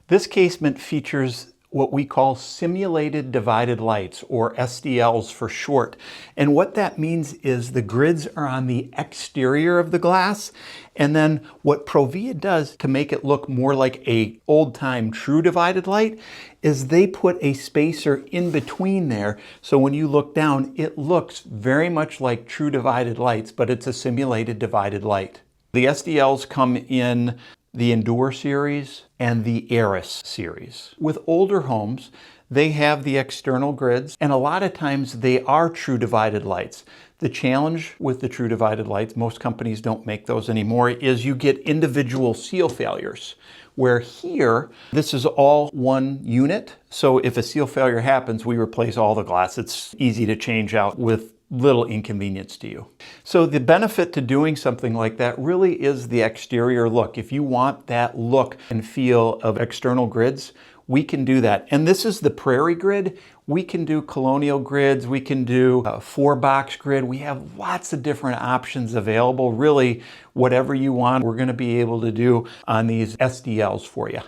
This casement features what we call simulated divided lights, or SDLs for short. And what that means is the grids are on the exterior of the glass, and then what Provia does to make it look more like a old-time true divided light is they put a spacer in between there, so when you look down it looks very much like true divided lights, but it's a simulated divided light. The SDLs come in the Endure series and the Eris series. With older homes, they have the external grids, and a lot of times they are true divided lights. The challenge with the true divided lights, most companies don't make those anymore, is you get individual seal failures. Where here, this is all one unit, so if a seal failure happens, we replace all the glass. It's easy to change out with little inconvenience to you. So the benefit to doing something like that really is the exterior look. If you want that look and feel of external grids, we can do that. And this is the Prairie grid. We can do colonial grids, we can do a 4-box grid. We have lots of different options available. Really, whatever you want, we're going to be able to do on these SDLs for you.